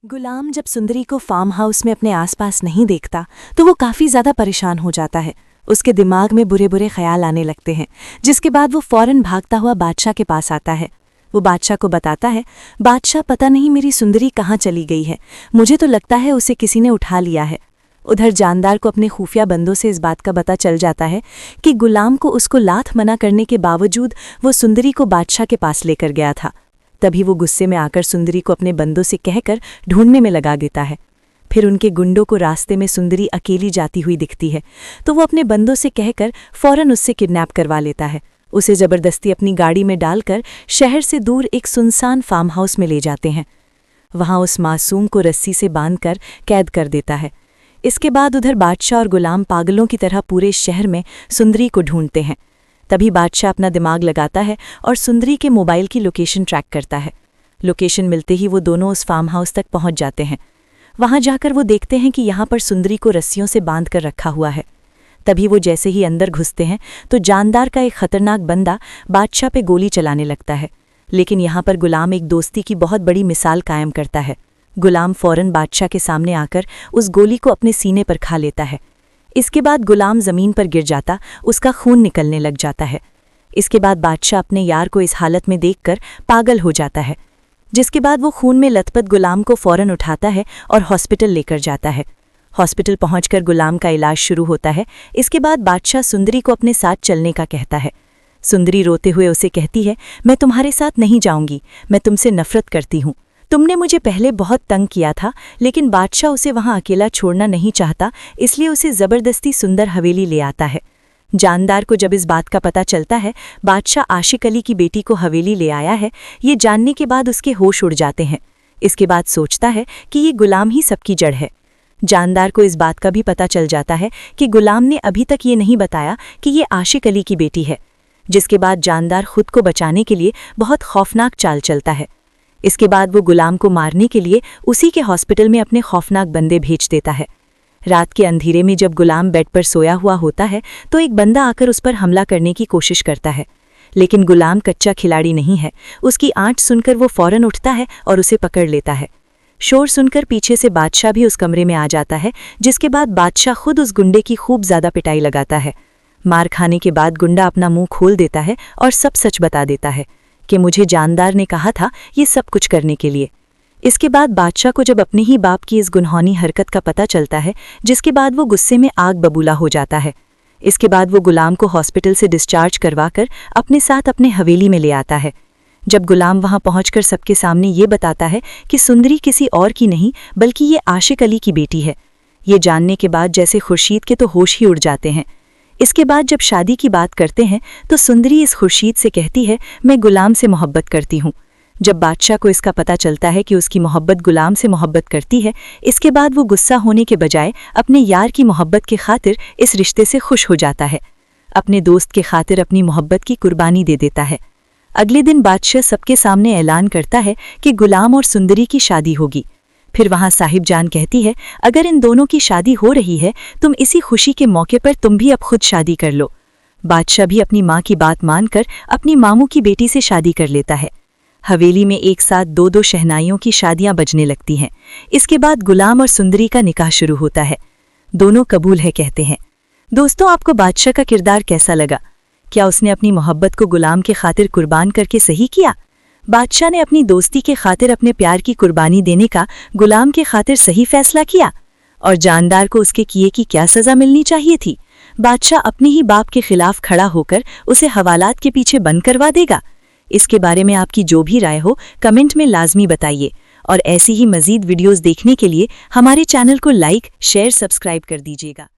गुलाम जब सुंदरी को farm house में अपने आसपास नहीं देखता तो वो काफ़ी ज़्यादा परेशान हो जाता है। उसके दिमाग में बुरे बुरे ख्याल आने लगते हैं, जिसके बाद वो फौरन भागता हुआ बादशाह के पास आता है। वो बादशाह को बताता है, बादशाह पता नहीं मेरी सुंदरी कहाँ चली गई है, मुझे तो लगता है उसे किसी ने उठा लिया है। उधर जानदार को अपने खुफिया बंदों से इस बात का पता चल जाता है कि गुलाम को उसको लात मना करने के बावजूद वो सुंदरी को बादशाह के पास लेकर गया था। तभी वो गुस्से में आकर सुंदरी को अपने बंदों से कहकर ढूंढने में लगा देता है। फिर उनके गुंडों को रास्ते में सुंदरी अकेली जाती हुई दिखती है तो वो अपने बंदों से कहकर फौरन उससे किडनैप करवा लेता है। उसे जबरदस्ती अपनी गाड़ी में डालकर शहर से दूर एक सुनसान फार्म हाउस में ले जाते हैं। वहां उस मासूम को रस्सी से बांधकर कैद कर देता है। इसके बाद उधर बादशाह और गुलाम पागलों की तरह पूरे शहर में सुंदरी को ढूंढते हैं। तभी बादशाह अपना दिमाग लगाता है और सुंदरी के मोबाइल की लोकेशन ट्रैक करता है। लोकेशन मिलते ही वो दोनों उस फार्म हाउस तक पहुंच जाते हैं। वहां जाकर वो देखते हैं कि यहाँ पर सुंदरी को रस्सियों से बांध कर रखा हुआ है। तभी वो जैसे ही अंदर घुसते हैं तो जानदार का एक खतरनाक बंदा बादशाह पे गोली चलाने लगता है, लेकिन यहाँ पर गुलाम एक दोस्ती की बहुत बड़ी मिसाल कायम करता है। गुलाम फौरन बादशाह के सामने आकर उस गोली को अपने सीने पर खा लेता है। इसके बाद गुलाम ज़मीन पर गिर जाता, उसका खून निकलने लग जाता है। इसके बाद बादशाह अपने यार को इस हालत में देखकर पागल हो जाता है, जिसके बाद वो खून में लथपथ गुलाम को फौरन उठाता है और हॉस्पिटल लेकर जाता है। हॉस्पिटल पहुंचकर गुलाम का इलाज शुरू होता है। इसके बाद बादशाह सुंदरी को अपने साथ चलने का कहता है। सुंदरी रोते हुए उसे कहती है, मैं तुम्हारे साथ नहीं जाऊंगी, मैं तुमसे नफरत करती हूँ। तुमने मुझे पहले बहुत तंग किया था, लेकिन बादशाह उसे वहां अकेला छोड़ना नहीं चाहता, इसलिए उसे ज़बरदस्ती सुंदर हवेली ले आता है। जानदार को जब इस बात का पता चलता है बादशाह आशिक अली की बेटी को हवेली ले आया है, ये जानने के बाद उसके होश उड़ जाते हैं। इसके बाद सोचता है कि ये गुलाम ही सबकी जड़ है। जानदार को इस बात का भी पता चल जाता है कि गुलाम ने अभी तक ये नहीं बताया कि ये आशिक अली की बेटी है, जिसके बाद जानदार खुद को बचाने के लिए बहुत खौफनाक चाल चलता है। इसके बाद वो गुलाम को मारने के लिए उसी के हॉस्पिटल में अपने खौफनाक बंदे भेज देता है। रात के अंधेरे में जब गुलाम बेड पर सोया हुआ होता है तो एक बंदा आकर उस पर हमला करने की कोशिश करता है, लेकिन गुलाम कच्चा खिलाड़ी नहीं है। उसकी आंच सुनकर वो फौरन उठता है और उसे पकड़ लेता है। शोर सुनकर पीछे से बादशाह भी उस कमरे में आ जाता है, जिसके बाद बादशाह खुद उस गुंडे की खूब ज़्यादा पिटाई लगाता है। मार खाने के बाद गुंडा अपना मुंह खोल देता है और सब सच बता देता है कि मुझे जानदार ने कहा था ये सब कुछ करने के लिए। इसके बाद बादशाह को जब अपने ही बाप की इस गुनहौनी हरकत का पता चलता है, जिसके बाद वो गुस्से में आग बबूला हो जाता है। इसके बाद वो गुलाम को हॉस्पिटल से डिस्चार्ज करवाकर अपने साथ अपने हवेली में ले आता है। जब गुलाम वहां पहुंचकर सबके सामने ये बताता है कि सुंदरी किसी और की नहीं बल्कि ये आशिक अली की बेटी है, ये जानने के बाद जैसे खुर्शीद के तो होश ही उड़ जाते हैं। इसके बाद जब शादी की बात करते हैं तो सुंदरी इस खुर्शीद से कहती है, मैं गुलाम से मोहब्बत करती हूँ। जब बादशाह को इसका पता चलता है कि उसकी मोहब्बत गुलाम से मोहब्बत करती है, इसके बाद वो गुस्सा होने के बजाय अपने यार की मोहब्बत के खातिर इस रिश्ते से खुश हो जाता है। अपने दोस्त के खातिर अपनी मोहब्बत की कुर्बानी दे देता है। अगले दिन बादशाह सबके सामने ऐलान करता है कि गुलाम और सुंदरी की शादी होगी। फिर वहां साहिब जान कहती है, अगर इन दोनों की शादी हो रही है, तुम इसी खुशी के मौके पर तुम भी अब खुद शादी कर लो। बादशाह भी अपनी माँ की बात मानकर अपनी मामू की बेटी से शादी कर लेता है। हवेली में एक साथ दो दो शहनाइयों की शादियां बजने लगती हैं। इसके बाद गुलाम और सुंदरी का निकाह शुरू होता है। दोनों कबूल है कहते हैं। दोस्तों, आपको बादशाह का किरदार कैसा लगा? क्या उसने अपनी मोहब्बत को गुलाम के खातिर कुर्बान करके सही किया? बादशाह ने अपनी दोस्ती के खातिर अपने प्यार की कुर्बानी देने का गुलाम के खातिर सही फैसला किया? और जानदार को उसके किए की क्या सज़ा मिलनी चाहिए थी? बादशाह अपने ही बाप के खिलाफ खड़ा होकर उसे हवालात के पीछे बंद करवा देगा? इसके बारे में आपकी जो भी राय हो कमेंट में लाजमी बताइए, और ऐसी ही मज़ीद वीडियोज़ देखने के लिए हमारे चैनल को लाइक, शेयर, सब्सक्राइब कर दीजिएगा।